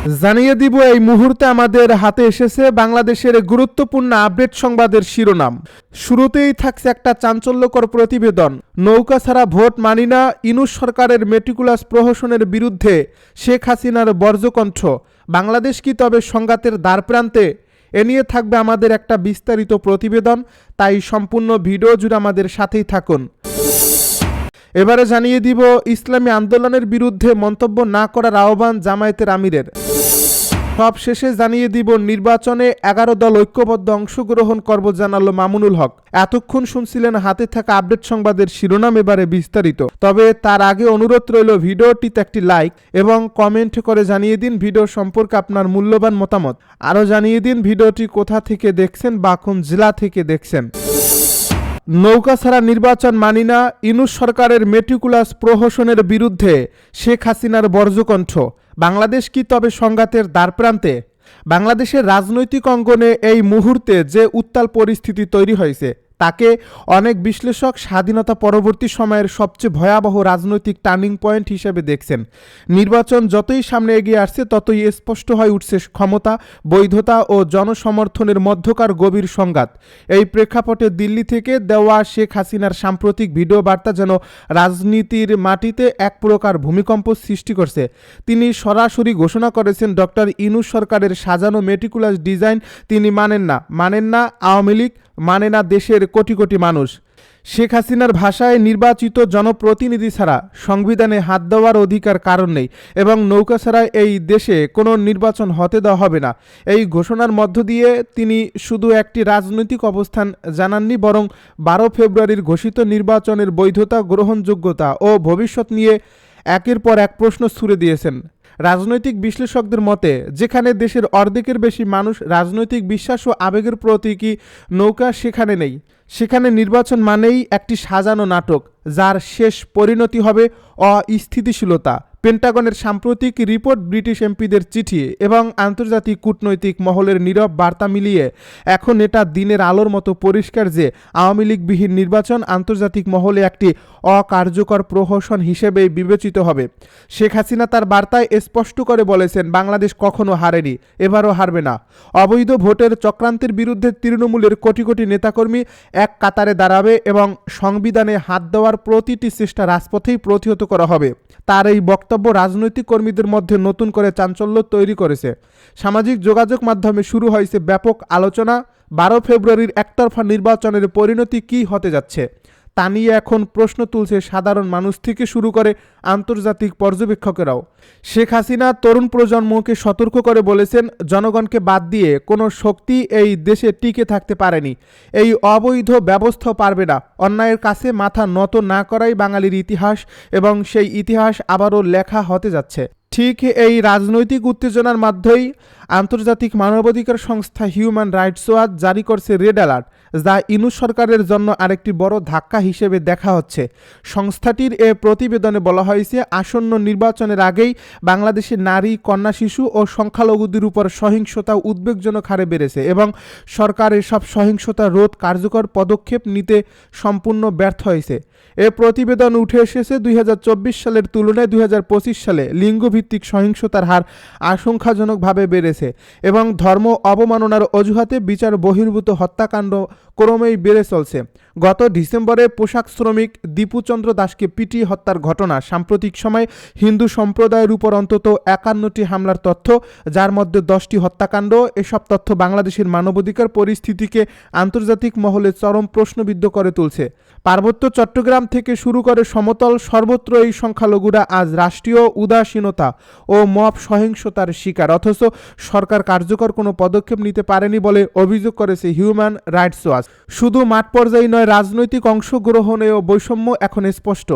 জানিয়ে দিব এই মুহূর্তে আমাদের হাতে এসেছে বাংলাদেশের গুরুত্বপূর্ণ আপডেট সংবাদের শিরোনাম। শুরুতেই থাকছে একটা চাঞ্চল্যকর প্রতিবেদন। নৌকা ছাড়া ভোট মানি না, ইউনূস সরকারের মেটিকুলাস প্রহসনের বিরুদ্ধে শেখ হাসিনার বর্জ্যকণ্ঠ। বাংলাদেশ কি তবে সংঘাতের দ্বারপ্রান্তে? এ নিয়ে থাকবে আমাদের একটা বিস্তারিত প্রতিবেদন, তাই সম্পূর্ণ ভিডিও জুড়ে আমাদের সাথেই থাকুন। এবারে জানিয়ে দিব ইসলামী আন্দোলনের বিরুদ্ধে মন্তব্য না করার আহ্বান জামায়াতের আমিরের। সব শেষে জানিয়ে দিব নির্বাচনে 11 দল ঐক্যবদ্ধ অংশগ্রহণ করব জানালো মামুনুল হক। এতক্ষণ শুনছিলেন হাতে থাকা আপডেট সংবাদের শিরোনাম, এবারে বিস্তারিত। তবে তার আগে অনুরোধ রইল ভিডিওটিতে একটি লাইক এবং কমেন্ট করে জানিয়ে দিন ভিডিও সম্পর্কে আপনার মূল্যবান মতামত। আরও জানিয়ে দিন ভিডিওটি কোথা থেকে দেখছেন বা কোন জেলা থেকে দেখছেন। নৌকা ছাড়া নির্বাচন মানি না, ইউনূস সরকারের মেটিকুলাস প্রহসনের বিরুদ্ধে শেখ হাসিনার বর্জ্যকণ্ঠ। বাংলাদেশ কি তবে সংঘাতের দ্বারপ্রান্তে? বাংলাদেশের রাজনৈতিক অঙ্গনে এই মুহূর্তে যে উত্তাল পরিস্থিতি তৈরি হয়েছে তাকে অনেক বিশ্লেষক স্বাধীনতা পরবর্তী সময়ের সবচেয়ে ভয়াবহ রাজনৈতিক টার্নিং পয়েন্ট হিসেবে দেখছেন। নির্বাচন যতই সামনে এগিয়ে আসছে ততই স্পষ্ট হয়ে উঠছে ক্ষমতা, বৈধতা ও জনসমর্থনের মধ্যকার গভীর সংঘাত। এই প্রেক্ষাপটে দিল্লি থেকে দেওয়া শেখ হাসিনার সাম্প্রতিক ভিডিও বার্তা যেন রাজনীতির মাটিতে এক প্রকার ভূমিকম্প সৃষ্টি করছে। তিনি সরাসরি ঘোষণা করেছেন ডক্টর ইউনূস সরকারের সাজানো মেটিকুলাস ডিজাইন তিনি মানেন না আওয়ামী লীগ, মানে না দেশের কোটি কোটি মানুষ। শেখ হাসিনার ভাষায় নির্বাচিত জনপ্রতিনিধি ছাড়া সংবিধানে হাত দেওয়ার অধিকার কারণ নেই এবং নৌকা ছাড়া এই দেশে কোনো নির্বাচন হতে দেওয়া হবে না। এই ঘোষণার মধ্য দিয়ে তিনি শুধু একটি রাজনৈতিক অবস্থান জানাননি, বরং 12 ফেব্রুয়ারির ঘোষিত নির্বাচনের বৈধতা, গ্রহণযোগ্যতা ও ভবিষ্যৎ নিয়ে একের পর এক প্রশ্ন ছুড়ে দিয়েছেন। রাজনৈতিক বিশ্লেষকদের মতে যেখানে দেশের অর্ধেকের বেশি মানুষ রাজনৈতিক বিশ্বাস ও আবেগের প্রতীকী নৌকা সেখানে নেই। সেখানে নির্বাচন মানেই একটি সাজানো নাটক, যার শেষ পরিণতি হবে অস্থিতিশীলতা। পেন্টাগনের সাম্প্রতিক রিপোর্ট, ব্রিটিশ এমপিদের চিঠি এবং আন্তর্জাতিক কূটনৈতিক মহলের নীরব বার্তা মিলিয়ে এখন এটা দিনের আলোর মতো পরিষ্কার যে আওয়ামী লীগবিহীন নির্বাচন আন্তর্জাতিক মহলে একটি অকার্যকর প্রহসন হিসেবেই বিবেচিত হবে। শেখ হাসিনা তার বার্তায় স্পষ্ট করে বলেছেন, বাংলাদেশ কখনো হারেনি, এবারও হারবে না। অবৈধ ভোটের চক্রান্তের বিরুদ্ধে তৃণমূলের কোটি কোটি নেতাকর্মী এক কাতারে দাঁড়াবে এবং সংবিধানে হাত দেওয়ার প্রতিটি চেষ্টা রাজপথেই প্রতিহত করা হবে। তার এই বক্তব্য রাজনৈতিক কর্মীদের মধ্যে নতুন করে চাঞ্চল্য তৈরি করেছে। সামাজিক যোগাযোগ মাধ্যমে শুরু হয়েছে ব্যাপক আলোচনা। 12 ফেব্রুয়ারির একতরফা নির্বাচনের পরিণতি কী হতে যাচ্ছে তা নিয়ে এখন প্রশ্ন তুলছে সাধারণ মানুষ থেকে শুরু করে আন্তর্জাতিক পর্যবেক্ষকেরাও। শেখ হাসিনা তরুণ প্রজন্মকে সতর্ক করে বলেছেন, জনগণকে বাদ দিয়ে কোনো শক্তি এই দেশে টিকে থাকতে পারেনি। এই অবৈধ ব্যবস্থাও পারবে না। অন্যায়ের কাছে মাথা নত না করাই বাঙালির ইতিহাস এবং সেই ইতিহাস আবারও লেখা হতে যাচ্ছে। ঠিক এই রাজনৈতিক উত্তেজনার মধ্যেই আন্তর্জাতিক মানবাধিকার সংস্থা হিউম্যান রাইটস ওয়াচ জারি করছে রেড অ্যালার্ট, যা ইউনূস সরকারের জন্য আরেকটি বড় ধাক্কা হিসেবে দেখা হচ্ছে। সংস্থাটির এ প্রতিবেদনে বলা হয়েছে, আসন্ন নির্বাচনের আগেই বাংলাদেশের নারী, কন্যা, শিশু ও সংখ্যালঘুদের উপর সহিংসতা উদ্বেগজনক হারে বেড়েছে এবং সরকার এসব সহিংসতা রোধ কার্যকর পদক্ষেপ নিতে সম্পূর্ণ ব্যর্থ হয়েছে। এ প্রতিবেদন উঠে এসেছে 2024 সালের তুলনায় 2025 সালে লিঙ্গভিত্তিক সহিংসতার হার আশঙ্কাজনকভাবে বেড়েছে এবং ধর্ম অবমাননার অজুহাতে বিচার বহির্ভূত হত্যাকাণ্ড ক্রমেই বেড়ে চলছে। গত ডিসেম্বরে পোশাক শ্রমিক দীপুচন্দ্র দাসকে পিটিয়ে হত্যার ঘটনা, সাম্প্রতিক সময়ে হিন্দু সম্প্রদায়ের উপর অন্তত 51টি হামলার তথ্য, যার মধ্যে 10টি হত্যাকাণ্ড। এসব তথ্য বাংলাদেশের মানবাধিকার পরিস্থিতিকে আন্তর্জাতিক মহলে চরম প্রশ্নবিদ্ধ করে তুলছে। পার্বত্য চট্টগ্রাম থেকে শুরু করে সমতল সর্বত্র এই সংখ্যালঘুরা আজ রাষ্ট্রীয় উদাসীনতা ও মব সহিংসতার শিকার, অথচ সরকার কার্যকর কোনো পদক্ষেপ নিতে পারেনি বলে অভিযোগ করেছে হিউম্যান রাইটস ওয়াচ। শুধু মাঠ পর্যায়ে নয়, রাজনৈতিক অংশগ্রহণেও বৈষম্য এখন স্পষ্ট।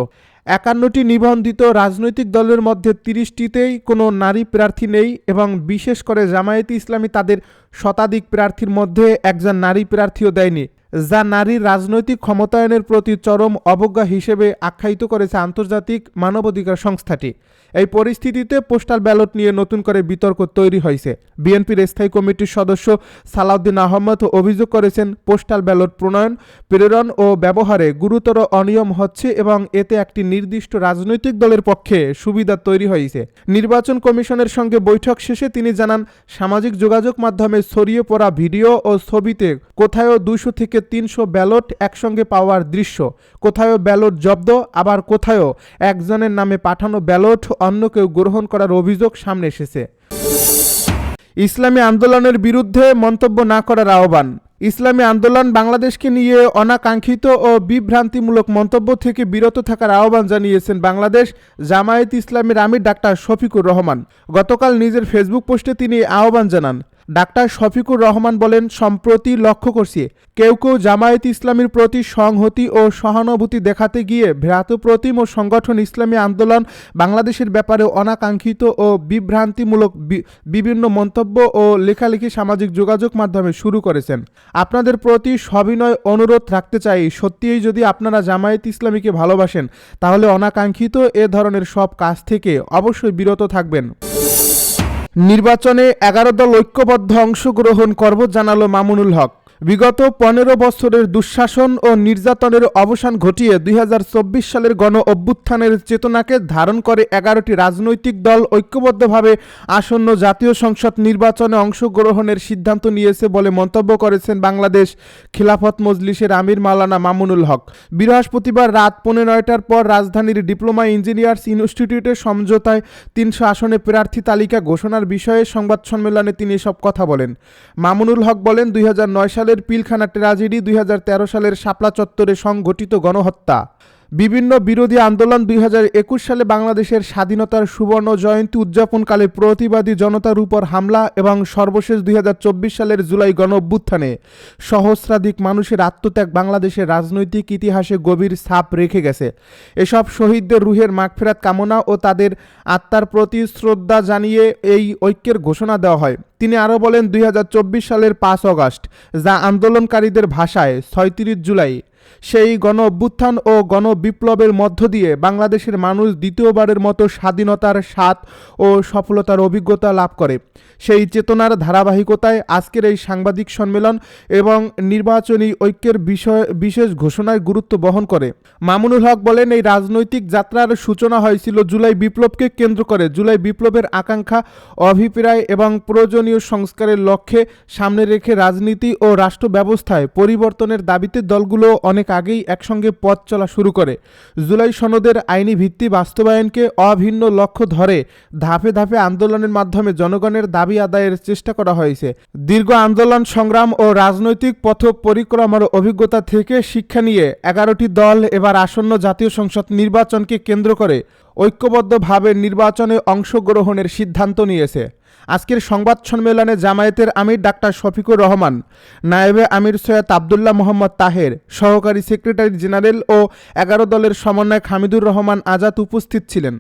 51টি নিবন্ধিত রাজনৈতিক দলের মধ্যে 30টিতেই কোনো নারী প্রার্থী নেই এবং বিশেষ করে জামায়াতে ইসলামী তাদের শতাধিক প্রার্থীর মধ্যে একজন নারী প্রার্থীও দেয়নি। যা নারীর রাজনৈতিক ক্ষমতায়নের প্রতি চরম অবজ্ঞা হিসেবে আখ্যায়িত করেছে আন্তর্জাতিক মানবাধিকার সংস্থাটি। এই পরিস্থিতিতে পোস্টাল ব্যালট নিয়ে নতুন করে বিতর্ক তৈরি হয়েছে। বিএনপির স্থায়ী কমিটির সদস্য সালাউদ্দিন আহমদ অভিযোগ করেছেন, পোস্টাল ব্যালট প্রণয়ন, প্রেরণ ও ব্যবহারে গুরুতর অনিয়ম হচ্ছে এবং এতে একটি নির্দিষ্ট রাজনৈতিক দলের পক্ষে সুবিধা তৈরি হয়েছে। নির্বাচন কমিশনের সঙ্গে বৈঠক শেষে তিনি জানান, সামাজিক যোগাযোগ মাধ্যমে ছড়িয়ে পড়া ভিডিও ও ছবিতে কোথাও 200 থেকে 300 ব্যালট একসঙ্গে পাওয়ার দৃশ্য, কোথাও ব্যালট জব্দ, আবার কোথাও একজনের নামে পাঠানো ব্যালট অন্য কেউ গ্রহণ করার অভিযোগ সামনে এসেছে। ইসলামী আন্দোলনের বিরুদ্ধে মন্তব্য না করার আহ্বান। ইসলামী আন্দোলন বাংলাদেশকে নিয়ে অনাকাঙ্ক্ষিত ও বিভ্রান্তিমূলক মন্তব্য থেকে বিরত থাকার আহ্বান জানিয়েছেন বাংলাদেশ জামায়াতে ইসলামীর আমির ডাক্তার শফিকুর রহমান। গতকাল নিজের ফেসবুক পোস্টে তিনি আহ্বান জানান। ডাক্তার শফিকুর রহমান বলেন, সম্প্রতি লক্ষ্য করছি কেউ কেউ জামায়াতে ইসলামীর প্রতি সংহতি ও সহানুভূতি দেখাতে গিয়ে ভ্রাতৃপ্রতিম ও সংগঠন ইসলামী আন্দোলন বাংলাদেশের ব্যাপারে অনাকাঙ্ক্ষিত ও বিভ্রান্তিমূলক বিভিন্ন মন্তব্য ও লেখালেখি সামাজিক যোগাযোগ মাধ্যমে শুরু করেছেন। আপনাদের প্রতি সবিনয় অনুরোধ রাখতে চাই, সত্যিই যদি আপনারা জামায়াতে ইসলামীকে ভালোবাসেন তাহলে অনাকাঙ্ক্ষিত এ ধরনের সব কাজ থেকে অবশ্যই বিরত থাকবেন। নির্বাচনে 11 দল ঐক্যবদ্ধ অংশগ্রহণ করব জানালো মামুনুল হক। বিগত 15 বছরের দুঃশাসন ও নির্যাতনের অবসান ঘটিয়ে 2024 সালের গণ অভ্যুত্থানের চেতনাকে ধারণ করে 11টি রাজনৈতিক দল ঐক্যবদ্ধভাবে আসন্ন জাতীয় সংসদ নির্বাচনে অংশগ্রহণের সিদ্ধান্ত নিয়েছে বলে মন্তব্য করেছেন বাংলাদেশ খিলাফত মজলিসের আমির মাওলানা মামুনুল হক। বৃহস্পতিবার রাত 9:15টার পর রাজধানীর ডিপ্লোমা ইঞ্জিনিয়ার্স ইনস্টিটিউটে সমঝোতায় 300 আসনে প্রার্থী তালিকা ঘোষণার বিষয়ে সংবাদ সম্মেলনে তিনি এসব কথা বলেন। মামুনুল হক বলেন, 2009 সালের পিলখানা ট্র্যাজেডি, 2013 সালের শাপলা চত্বরে সংঘটিত গণহত্যা, বিভিন্ন বিরোধী আন্দোলন, 2021 সালে বাংলাদেশের স্বাধীনতার সুবর্ণ জয়ন্তী উদযাপনকালে প্রতিবাদী জনতার উপর হামলা এবং সর্বশেষ 2024 সালের জুলাই গণ অভ্যুত্থানে সহস্রাধিক মানুষের আত্মত্যাগ বাংলাদেশের রাজনৈতিক ইতিহাসে গভীর ছাপ রেখে গেছে। এসব শহীদদের রুহের মাগফিরাত কামনা ও তাদের আত্মার প্রতি শ্রদ্ধা জানিয়ে এই ঐক্যের ঘোষণা দেওয়া হয়। তিনি আরও বলেন, 2024 সালের 5 অগাস্ট, যা আন্দোলনকারীদের ভাষায় 36 জুলাই, সেই গণ অভ্যুত্থান ও গণ বিপ্লবের মধ্য দিয়ে বাংলাদেশের মানুষ দ্বিতীয়বারের মতো স্বাধীনতার স্বাদ ও সফলতার অভিজ্ঞতা লাভ করে। সেই চেতনার ধারাবাহিকতায় আজকের এই সাংবাদিক সম্মেলন এবং নির্বাচনী ঐক্যের বিশেষ ঘোষণায় গুরুত্ব বহন করে। মামুনুল হক বলেন, এই রাজনৈতিক যাত্রার সূচনা হয়েছিল জুলাই বিপ্লবকে কেন্দ্র করে। জুলাই বিপ্লবের আকাঙ্ক্ষা, অভিপ্রায় এবং প্রয়োজনীয় সংস্কারের লক্ষ্যে সামনে রেখে রাজনীতি ও রাষ্ট্র ব্যবস্থায় পরিবর্তনের দাবিতে দলগুলো অনেক আগেই একসঙ্গে পথ চলা শুরু করে। জুলাই সনদের আইনি ভিত্তি বাস্তবায়নকে অভিন্ন লক্ষ্য ধরে ধাপে ধাপে আন্দোলনের মাধ্যমে জনগণের দাবি আদায়ের চেষ্টা করা হয়েছে। দীর্ঘ আন্দোলন সংগ্রাম ও রাজনৈতিক পথ পরিক্রমার অভিজ্ঞতা থেকে শিক্ষা নিয়ে 11টি দল এবার আসন্ন জাতীয় সংসদ নির্বাচনকে কেন্দ্র করে ঐক্যবদ্ধভাবে নির্বাচনে অংশগ্রহণের সিদ্ধান্ত নিয়েছে। আজকের সংবাদ সম্মেলনে জামায়াতের আমির ডাক্তার শফিকুর রহমান, নায়েবে আমির সৈয়দ আবদুল্লাহ মোহাম্মদ তাহের, সহকারী সেক্রেটারি জেনারেল ও 11 দলের সমন্বয়ক হামিদুর রহমান আজাদ উপস্থিত ছিলেন।